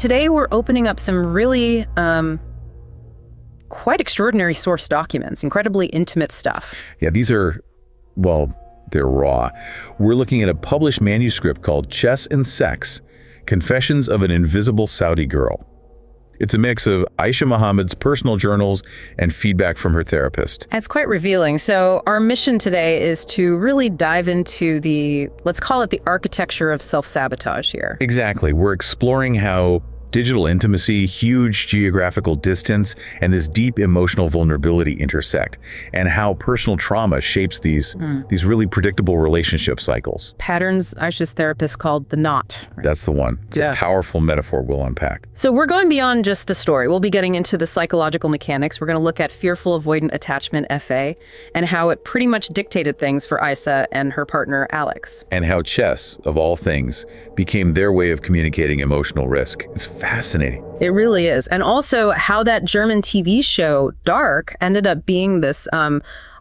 Today, we're opening up some really quite extraordinary source documents, incredibly intimate stuff. Yeah, these are, well, they're raw. We're looking at a published manuscript called Chess and Sex, Confessions of an Invisible Saudi Girl. It's a mix of Aisha Muhammad's personal journals and feedback from her therapist. It's quite revealing. So our mission today is to really dive into the, let's call it the architecture of self-sabotage here. Exactly. We're exploring how digital intimacy, huge geographical distance, and this deep emotional vulnerability intersect, and how personal trauma shapes these really predictable relationship cycles. Patterns Aisha's therapist called the knot. Right? That's the one. It's a powerful metaphor we'll unpack. So we're going beyond just the story. We'll be getting into the psychological mechanics. We're going to look at fearful avoidant attachment, FA, and how it pretty much dictated things for Aisha and her partner, Alex. And how chess, of all things, became their way of communicating emotional risk. It's fascinating. It really is. And also how that German TV show, Dark, ended up being this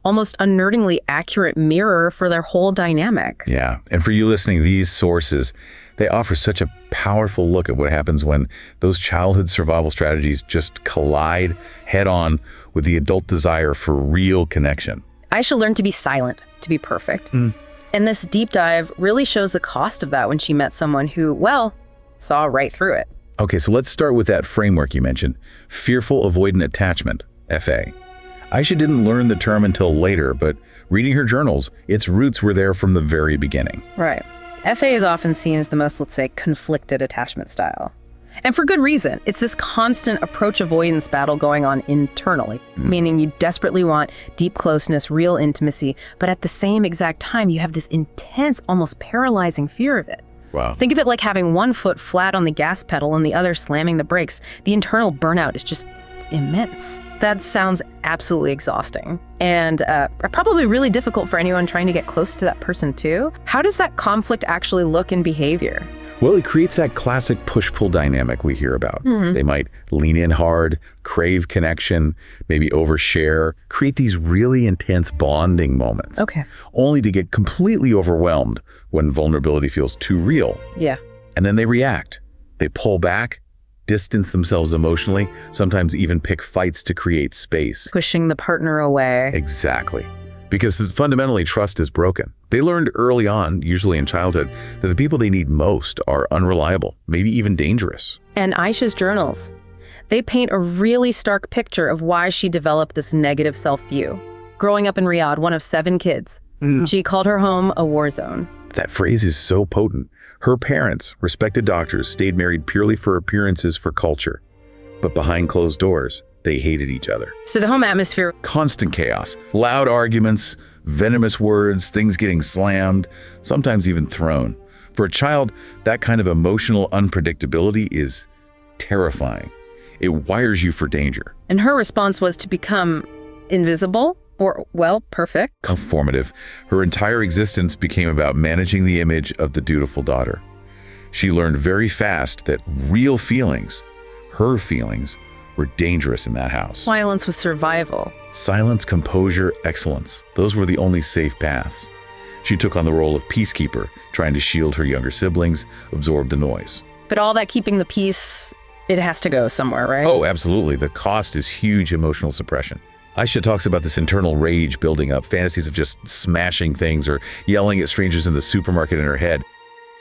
almost unnervingly accurate mirror for their whole dynamic. Yeah. And for you listening, these sources, they offer such a powerful look at what happens when those childhood survival strategies just collide head-on with the adult desire for real connection. Aisha learned to be silent, to be perfect. And this deep dive really shows the cost of that when she met someone who, well, saw right through it. Okay, so let's start with that framework you mentioned, fearful avoidant attachment, FA. Aisha didn't learn the term until later, but reading her journals, its roots were there from the very beginning. Right. FA is often seen as the most, let's say, conflicted attachment style. And for good reason. It's this constant approach avoidance battle going on internally, meaning you desperately want deep closeness, real intimacy, but at the same exact time, you have this intense, almost paralyzing fear of it. Wow. Think of it like having one foot flat on the gas pedal and the other slamming the brakes. The internal burnout is just immense. That sounds absolutely exhausting and probably really difficult for anyone trying to get close to that person too. How does that conflict actually look in behavior? Well, it creates that classic push-pull dynamic we hear about. They might lean in hard, crave connection, maybe overshare, create these really intense bonding moments. Okay. Only to get completely overwhelmed when vulnerability feels too real. Yeah. And then they react. They pull back, distance themselves emotionally, sometimes even pick fights to create space. Pushing the partner away. Exactly. Because fundamentally, trust is broken. They learned early on, usually in childhood, that the people they need most are unreliable, maybe even dangerous. And Aisha's journals, they paint a really stark picture of why she developed this negative self-view. Growing up in Riyadh, one of 7 kids, she called her home a war zone. That phrase is so potent. Her parents, respected doctors, stayed married purely for appearances for culture. But behind closed doors, they hated each other. So the home atmosphere, constant chaos, loud arguments, venomous words, things getting slammed, sometimes even thrown. For a child, that kind of emotional unpredictability is terrifying. It wires you for danger. And her response was to become invisible or, well, perfect. Conformative. Her entire existence became about managing the image of the dutiful daughter. She learned very fast that real feelings, her feelings, were dangerous in that house. Violence was survival. Silence, composure, excellence. Those were the only safe paths. She took on the role of peacekeeper, trying to shield her younger siblings, absorb the noise. But all that keeping the peace, it has to go somewhere, right? Oh, absolutely. The cost is huge emotional suppression. Aisha talks about this internal rage building up, fantasies of just smashing things or yelling at strangers in the supermarket in her head,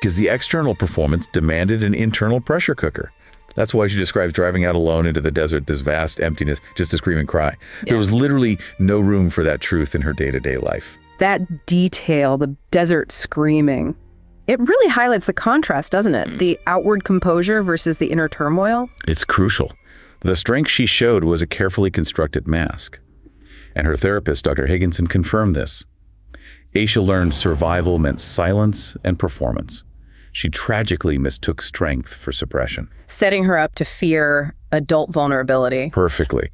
because the external performance demanded an internal pressure cooker. That's why she describes driving out alone into the desert, this vast emptiness, just to scream and cry. Yeah. There was literally no room for that truth in her day-to-day life. That detail, the desert screaming, it really highlights the contrast, doesn't it? The outward composure versus the inner turmoil. It's crucial. The strength she showed was a carefully constructed mask. And her therapist, Dr. Higginson, confirmed this. Aisha learned survival meant silence and performance. She tragically mistook strength for suppression. Setting her up to fear adult vulnerability. Perfectly.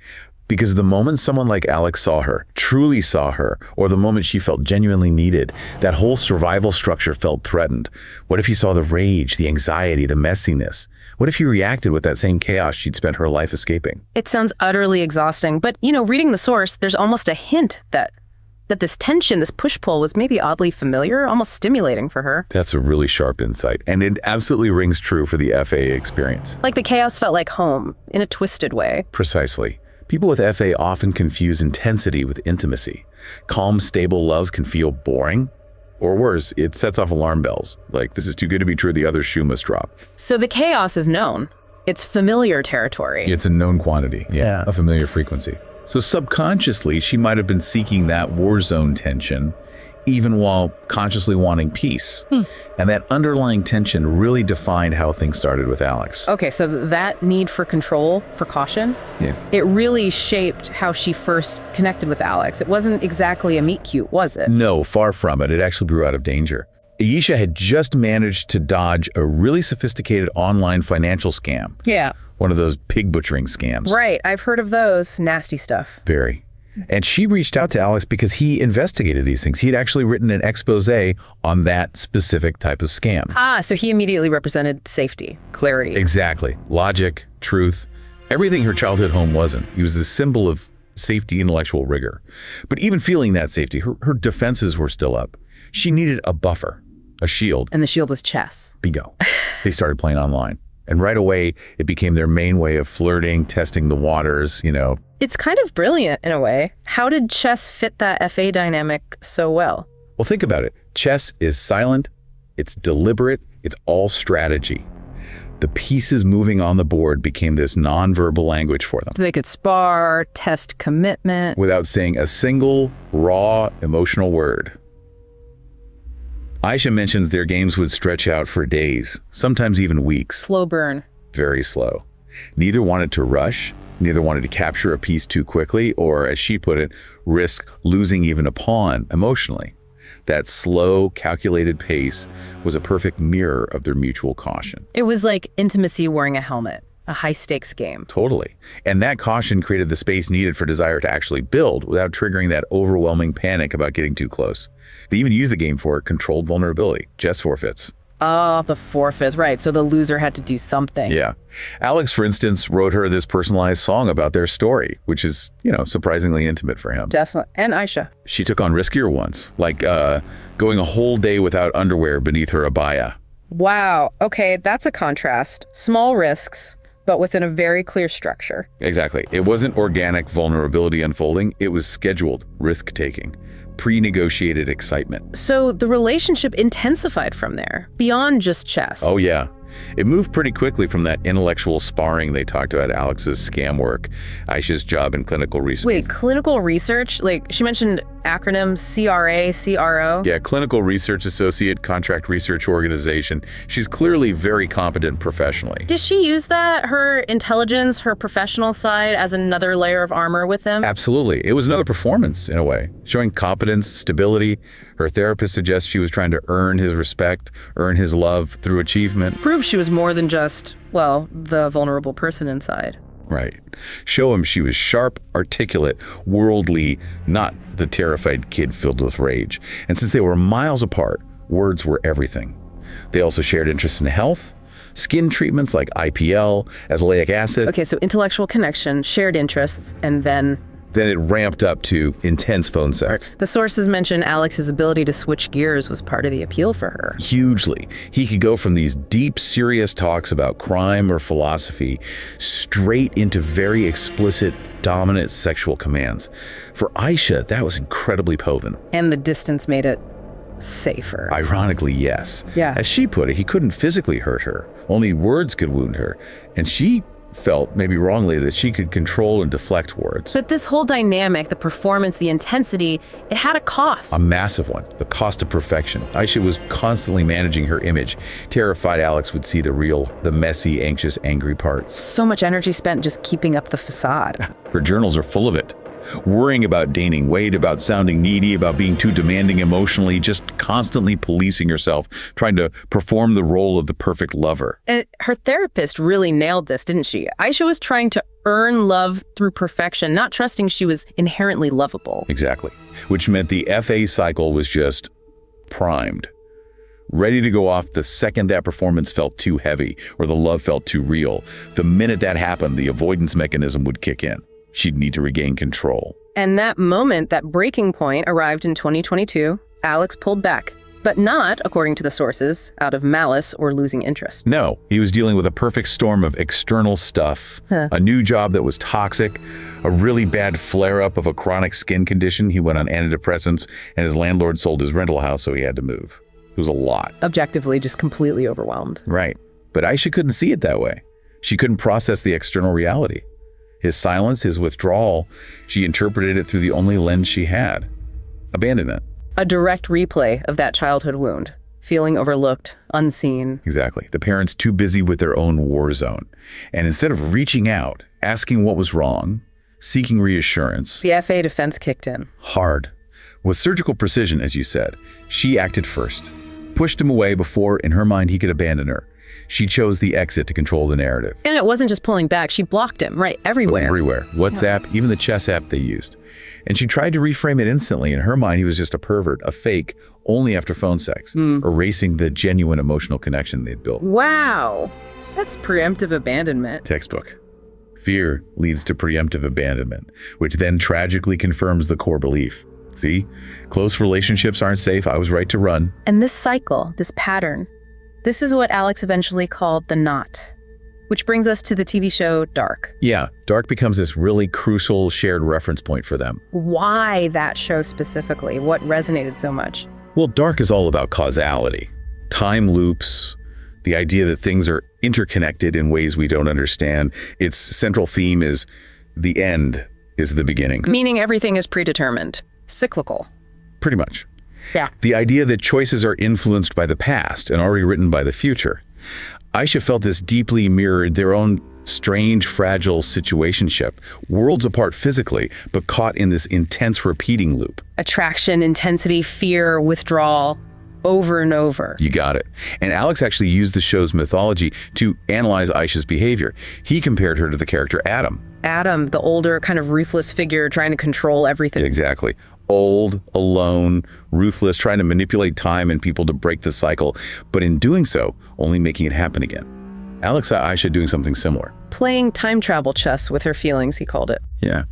Because the moment someone like Alex saw her, truly saw her, or the moment she felt genuinely needed, that whole survival structure felt threatened. What if he saw the rage, the anxiety, the messiness? What if he reacted with that same chaos she'd spent her life escaping? It sounds utterly exhausting, but, reading the source, there's almost a hint that that this tension, this push-pull was maybe oddly familiar, almost stimulating for her. That's a really sharp insight, and it absolutely rings true for the FA experience. Like the chaos felt like home, in a twisted way. Precisely. People with FA often confuse intensity with intimacy. Calm, stable love can feel boring, or worse, it sets off alarm bells. Like, this is too good to be true, the other shoe must drop. So the chaos is known. It's familiar territory. It's a known quantity, a familiar frequency. So subconsciously, she might have been seeking that war zone tension, even while consciously wanting peace. And that underlying tension really defined how things started with Alex. Okay, so that need for control, for caution, it really shaped how she first connected with Alex. It wasn't exactly a meet cute, was it? No, far from it. It actually grew out of danger. Aisha had just managed to dodge a really sophisticated online financial scam. Yeah. One of those pig butchering scams. Right, I've heard of those. Nasty stuff. Very. And she reached out to Alex because he investigated these things. He had actually written an expose on that specific type of scam. Ah, so he immediately represented safety, clarity. Exactly. Logic, truth, everything her childhood home wasn't. He was the symbol of safety, intellectual rigor. But even feeling that safety, her defenses were still up. She needed a buffer, a shield. And the shield was chess. Bingo. They started playing online. And right away, it became their main way of flirting, testing the waters, It's kind of brilliant in a way. How did chess fit that FA dynamic so well? Well, think about it. Chess is silent, it's deliberate, it's all strategy. The pieces moving on the board became this nonverbal language for them. They could spar, test commitment. Without saying a single, raw, emotional word. Aisha mentions their games would stretch out for days, sometimes even weeks. Slow burn. Very slow. Neither wanted to rush, neither wanted to capture a piece too quickly, or, as she put it, risk losing even a pawn emotionally. That slow, calculated pace was a perfect mirror of their mutual caution. It was like intimacy wearing a helmet, a high-stakes game. Totally. And that caution created the space needed for desire to actually build without triggering that overwhelming panic about getting too close. They even used the game for controlled vulnerability, just forfeits. Oh, the forfeits, right. So the loser had to do something. Yeah. Alex, for instance, wrote her this personalized song about their story, which is, surprisingly intimate for him. Definitely. And Aisha. She took on riskier ones, like going a whole day without underwear beneath her abaya. Wow. Okay, that's a contrast. Small risks, but within a very clear structure. Exactly. It wasn't organic vulnerability unfolding. It was scheduled risk-taking. Pre-negotiated excitement. So the relationship intensified from there, beyond just chess. Oh, yeah. It moved pretty quickly from that intellectual sparring they talked about, Alex's scam work, Aisha's job in clinical research. Wait, clinical research? Like, she mentioned acronyms, CRA, CRO? Yeah, Clinical Research Associate, Contract Research Organization. She's clearly very competent professionally. Does she use that, her intelligence, her professional side, as another layer of armor with him? Absolutely. It was another performance, in a way, showing competence, stability. Her therapist suggests she was trying to earn his respect, earn his love through achievement. Prove she was more than just, well, the vulnerable person inside. Right. Show him she was sharp, articulate, worldly, not the terrified kid filled with rage. And since they were miles apart, words were everything. They also shared interests in health, skin treatments like IPL, azelaic acid. Okay, so intellectual connection, shared interests, and then it ramped up to intense phone sex. The sources mention Alex's ability to switch gears was part of the appeal for her. Hugely. He could go from these deep, serious talks about crime or philosophy straight into very explicit, dominant sexual commands. For Aisha, that was incredibly potent. And the distance made it safer. Ironically, yes. Yeah. As she put it, he couldn't physically hurt her. Only words could wound her. And she felt, maybe wrongly, that she could control and deflect words. But this whole dynamic, the performance, the intensity, it had a cost. A massive one. The cost of perfection. Aisha was constantly managing her image, terrified Alex would see the real, the messy, anxious, angry parts. So much energy spent just keeping up the facade. Her journals are full of it. Worrying about gaining weight, about sounding needy, about being too demanding emotionally, just constantly policing herself, trying to perform the role of the perfect lover. And her therapist really nailed this, didn't she? Aisha was trying to earn love through perfection, not trusting she was inherently lovable. Exactly. Which meant the FA cycle was just primed. Ready to go off the second that performance felt too heavy or the love felt too real. The minute that happened, the avoidance mechanism would kick in. She'd need to regain control. And that moment, that breaking point, arrived in 2022. Alex pulled back, but not, according to the sources, out of malice or losing interest. No, he was dealing with a perfect storm of external stuff, a new job that was toxic, a really bad flare-up of a chronic skin condition. He went on antidepressants, and his landlord sold his rental house, so he had to move. It was a lot. Objectively, just completely overwhelmed. Right. But Aisha couldn't see it that way. She couldn't process the external reality. His silence, his withdrawal, she interpreted it through the only lens she had: abandonment. A direct replay of that childhood wound, feeling overlooked, unseen. Exactly. The parents too busy with their own war zone. And instead of reaching out, asking what was wrong, seeking reassurance. The FA defense kicked in. Hard. With surgical precision, as you said, she acted first. Pushed him away before, in her mind, he could abandon her. She chose the exit to control the narrative. And it wasn't just pulling back, she blocked him, right, everywhere. Everywhere. WhatsApp, even the chess app they used. And she tried to reframe it instantly. In her mind, he was just a pervert, a fake, only after phone sex, erasing the genuine emotional connection they'd built. Wow. That's preemptive abandonment. Textbook. Fear leads to preemptive abandonment, which then tragically confirms the core belief. See? Close relationships aren't safe. I was right to run. And this cycle, this pattern, this is what Alex eventually called the knot. Which brings us to the TV show Dark. Yeah, Dark becomes this really crucial shared reference point for them. Why that show specifically? What resonated so much? Well, Dark is all about causality, time loops, the idea that things are interconnected in ways we don't understand. Its central theme is the end is the beginning. Meaning everything is predetermined, cyclical. Pretty much. Yeah. The idea that choices are influenced by the past and already written by the future. Aisha felt this deeply mirrored their own strange, fragile situationship, worlds apart physically, but caught in this intense repeating loop. Attraction, intensity, fear, withdrawal, over and over. You got it. And Alex actually used the show's mythology to analyze Aisha's behavior. He compared her to the character Adam. Adam, the older, kind of ruthless figure trying to control everything. Exactly. Old, alone, ruthless, trying to manipulate time and people to break the cycle, but in doing so, only making it happen again. Alex saw Aisha doing something similar. Playing time travel chess with her feelings, he called it. Yeah.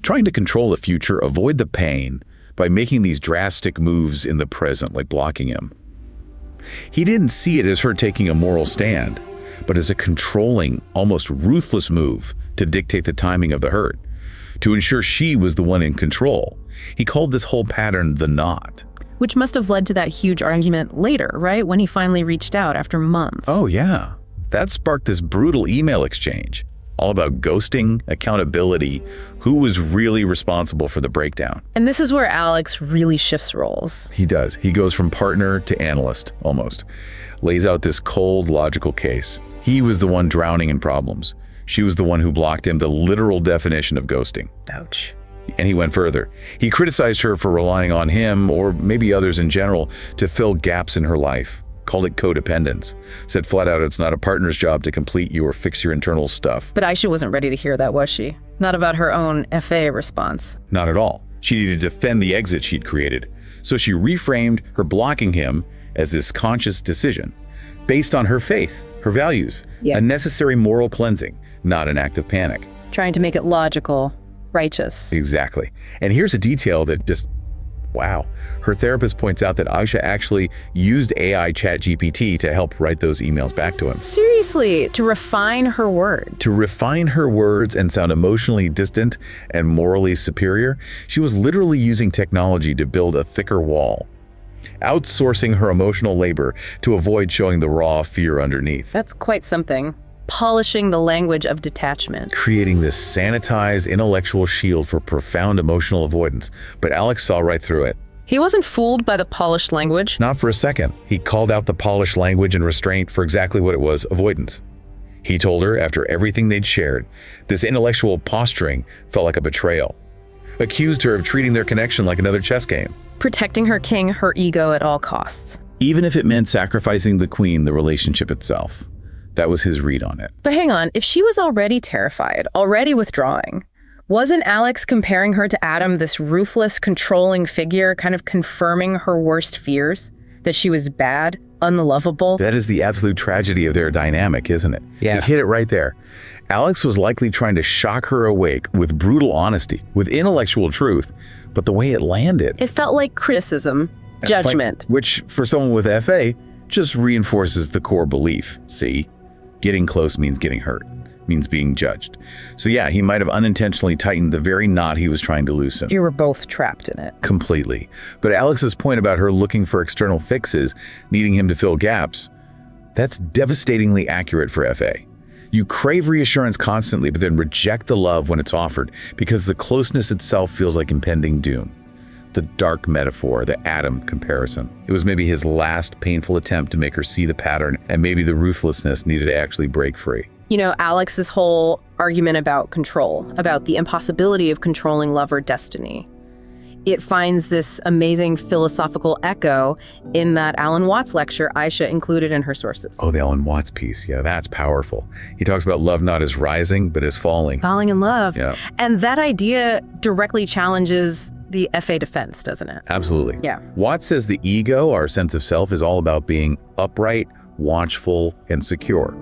Trying to control the future, avoid the pain, by making these drastic moves in the present, like blocking him. He didn't see it as her taking a moral stand, but as a controlling, almost ruthless move to dictate the timing of the hurt, to ensure she was the one in control. He called this whole pattern the knot. Which must have led to that huge argument later, right? When he finally reached out after months. Oh, yeah. That sparked this brutal email exchange, all about ghosting, accountability, who was really responsible for the breakdown. And this is where Alex really shifts roles. He does. He goes from partner to analyst, almost. Lays out this cold, logical case. He was the one drowning in problems. She was the one who blocked him, the literal definition of ghosting. Ouch. And he went further. He criticized her for relying on him, or maybe others in general, to fill gaps in her life. Called it codependence. Said flat out it's not a partner's job to complete you or fix your internal stuff. But Aisha wasn't ready to hear that, was she? Not about her own FA response. Not at all. She needed to defend the exit she'd created. So she reframed her blocking him as this conscious decision, based on her faith, her values, a necessary moral cleansing, not an act of panic. Trying to make it logical, righteous. Exactly. And here's a detail that just, wow. Her therapist points out that Aisha actually used AI ChatGPT to help write those emails back to him. Seriously, to refine her word. To refine her words and sound emotionally distant and morally superior, she was literally using technology to build a thicker wall. Outsourcing her emotional labor to avoid showing the raw fear underneath. That's quite something. Polishing the language of detachment. Creating this sanitized intellectual shield for profound emotional avoidance. But Alex saw right through it. He wasn't fooled by the polished language. Not for a second. He called out the polished language and restraint for exactly what it was, avoidance. He told her, after everything they'd shared, this intellectual posturing felt like a betrayal. Accused her of treating their connection like another chess game. Protecting her king, her ego at all costs. Even if it meant sacrificing the queen, the relationship itself. That was his read on it. But hang on, if she was already terrified, already withdrawing, wasn't Alex comparing her to Adam, this ruthless, controlling figure, kind of confirming her worst fears? that she was bad, unlovable. That is the absolute tragedy of their dynamic, isn't it? Yeah. You hit it right there. Alex was likely trying to shock her awake with brutal honesty, with intellectual truth, but the way it landed, It felt like criticism, judgment. which for someone with FA just reinforces the core belief. See, getting close means getting hurt, means being judged. So yeah, he might have unintentionally tightened the very knot he was trying to loosen. You were both trapped in it. Completely. But Alex's point about her looking for external fixes, needing him to fill gaps, that's devastatingly accurate for FA. You crave reassurance constantly, but then reject the love when it's offered because the closeness itself feels like impending doom. The dark metaphor, the atom comparison. It was maybe his last painful attempt to make her see the pattern, and maybe the ruthlessness needed to actually break free. You know, Alex's whole argument about control, about the impossibility of controlling love or destiny, it finds this amazing philosophical echo in that Alan Watts lecture Aisha included in her sources. Oh, the Alan Watts piece. Yeah, that's powerful. He talks about love not as rising, but as falling. Falling in love. Yeah. And that idea directly challenges the FA defense, doesn't it? Absolutely. Yeah. Watts says the ego, our sense of self, is all about being upright, watchful, and secure.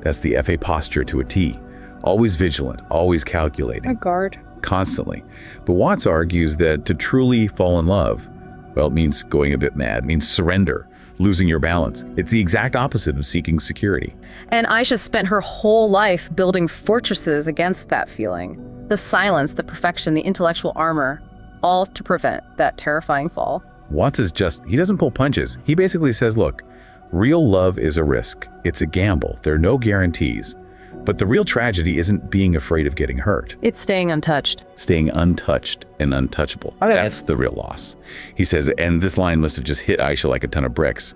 That's the FA posture to a T. Always vigilant, always calculating. A guard. Constantly. But Watts argues that to truly fall in love, well, it means going a bit mad, it means surrender, losing your balance. It's the exact opposite of seeking security. And Aisha spent her whole life building fortresses against that feeling. The silence, the perfection, the intellectual armor, all to prevent that terrifying fall. Watts is he doesn't pull punches. He basically says, look, real love is a risk. It's a gamble. There are no guarantees. But the real tragedy isn't being afraid of getting hurt. It's staying untouched. Staying untouched and untouchable. Okay. That's the real loss. He says, and this line must have just hit Aisha like a ton of bricks.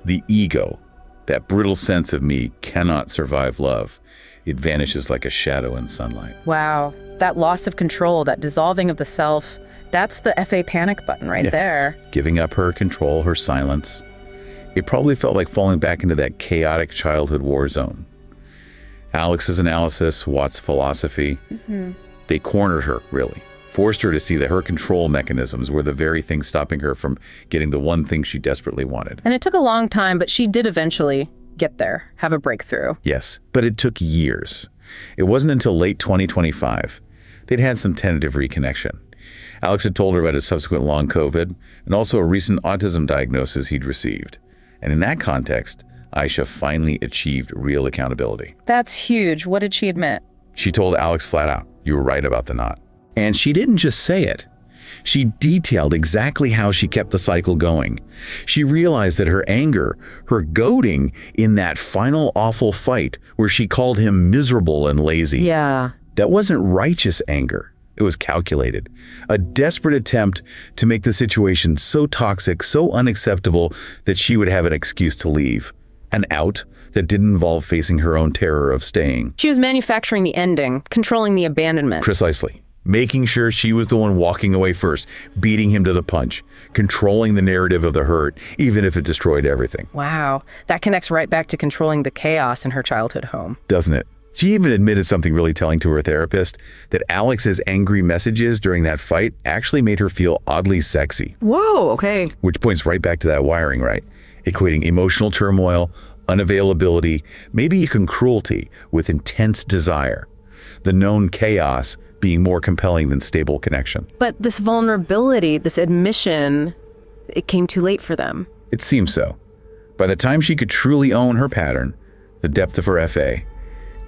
The ego, that brittle sense of me, cannot survive love. It vanishes like a shadow in sunlight. Wow. That loss of control, that dissolving of the self, that's the FA panic button right there. Giving up her control, her silence. It probably felt like falling back into that chaotic childhood war zone. Alex's analysis, Watts' philosophy, they cornered her, really. Forced her to see that her control mechanisms were the very thing stopping her from getting the one thing she desperately wanted. And it took a long time, but she did eventually get there, have a breakthrough. Yes, but it took years. It wasn't until late 2025. They'd had some tentative reconnection. Alex had told her about his subsequent long COVID and also a recent autism diagnosis he'd received. And in that context, Aisha finally achieved real accountability. That's huge. What did she admit? She told Alex flat out, you were right about the knot. And she didn't just say it. She detailed exactly how she kept the cycle going. She realized that her anger, her goading in that final awful fight where she called him miserable and lazy, Yeah. that wasn't righteous anger. It was calculated. A desperate attempt to make the situation so toxic, so unacceptable that she would have an excuse to leave. An out that didn't involve facing her own terror of staying. She was manufacturing the ending, controlling the abandonment. Precisely. Making sure she was the one walking away first, beating him to the punch, controlling the narrative of the hurt, even if it destroyed everything. Wow. That connects right back to controlling the chaos in her childhood home. Doesn't it? She even admitted something really telling to her therapist, that Alex's angry messages during that fight actually made her feel oddly sexy. Whoa, okay. Which points right back to that wiring, right? Equating emotional turmoil, unavailability, maybe even cruelty with intense desire. The known chaos being more compelling than stable connection. But this vulnerability, this admission, it came too late for them. It seems so. By the time she could truly own her pattern, the depth of her FA,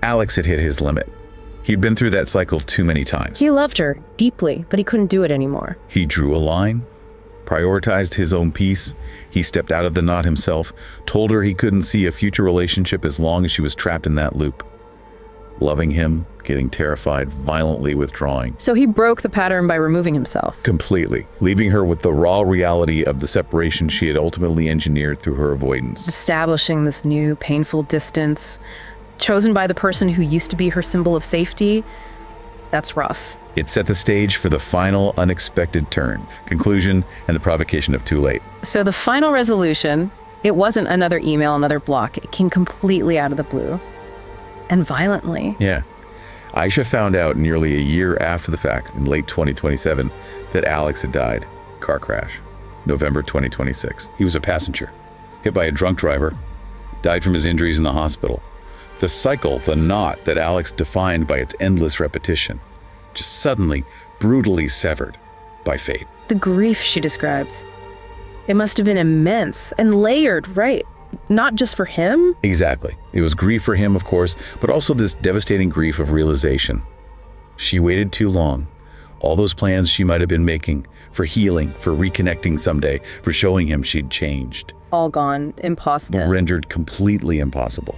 Alex had hit his limit. He'd been through that cycle too many times. He loved her deeply, but he couldn't do it anymore. He drew a line, prioritized his own peace. He stepped out of the knot himself, told her he couldn't see a future relationship as long as she was trapped in that loop. Loving him, getting terrified, violently withdrawing. So he broke the pattern by removing himself. Completely, leaving her with the raw reality of the separation she had ultimately engineered through her avoidance. Establishing this new painful distance, chosen by the person who used to be her symbol of safety, that's rough. It set the stage for the final unexpected turn, conclusion, and the provocation of too late. So the final resolution, it wasn't another email, another block. It came completely out of the blue. And violently. Yeah. Aisha found out nearly a year after the fact, in late 2027, that Alex had died. Car crash. November 2026. He was a passenger, hit by a drunk driver, died from his injuries in the hospital. The cycle, the knot that Alex defined by its endless repetition, just suddenly, brutally severed by fate. The grief she describes. It must have been immense and layered, right? Not just for him? Exactly. It was grief for him, of course, but also this devastating grief of realization. She waited too long. All those plans she might have been making for healing, for reconnecting someday, for showing him she'd changed. All gone. Impossible. Rendered completely impossible.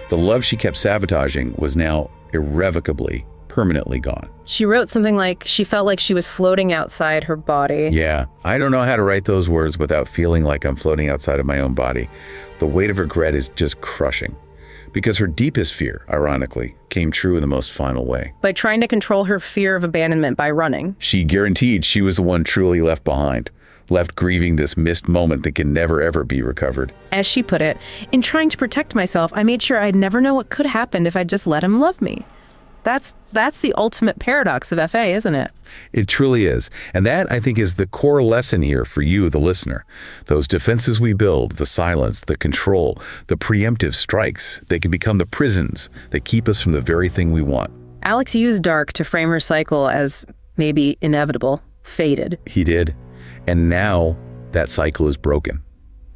The love she kept sabotaging was now irrevocably, permanently gone. She wrote something like she felt like she was floating outside her body. Yeah, I don't know how to write those words without feeling like I'm floating outside of my own body. The weight of regret is just crushing. Because her deepest fear, ironically, came true in the most final way. By trying to control her fear of abandonment by running. She guaranteed she was the one truly left behind, left grieving this missed moment that can never ever be recovered. As she put it, in trying to protect myself, I made sure I'd never know what could happen if I just let him love me. That's the ultimate paradox of FA, isn't it? It truly is. And that, I think, is the core lesson here for you, the listener. Those defenses we build, the silence, the control, the preemptive strikes, they can become the prisons that keep us from the very thing we want. Alex used dark to frame her cycle as maybe inevitable, fated. He did. And now that cycle is broken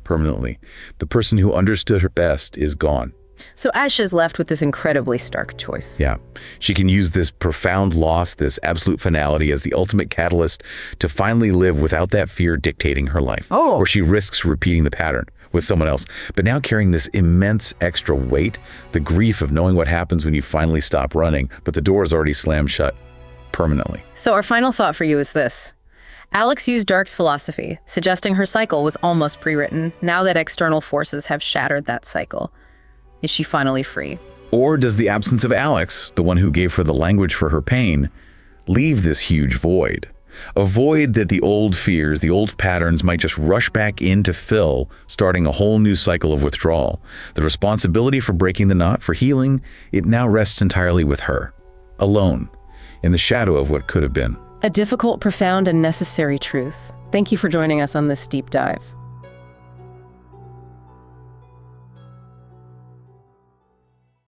permanently. The person who understood her best is gone. So Ash is left with this incredibly stark choice. Yeah. She can use this profound loss, this absolute finality as the ultimate catalyst to finally live without that fear dictating her life. Oh. Or she risks repeating the pattern with someone else, but now carrying this immense extra weight, the grief of knowing what happens when you finally stop running, but the door is already slammed shut permanently. So our final thought for you is this. Alex used Dark's philosophy, suggesting her cycle was almost pre-written, now that external forces have shattered that cycle. Is she finally free? Or does the absence of Alex, the one who gave her the language for her pain, leave this huge void? A void that the old fears, the old patterns might just rush back in to fill, starting a whole new cycle of withdrawal. The responsibility for breaking the knot, for healing, it now rests entirely with her, alone, in the shadow of what could have been. A difficult, profound, and necessary truth. Thank you for joining us on this deep dive.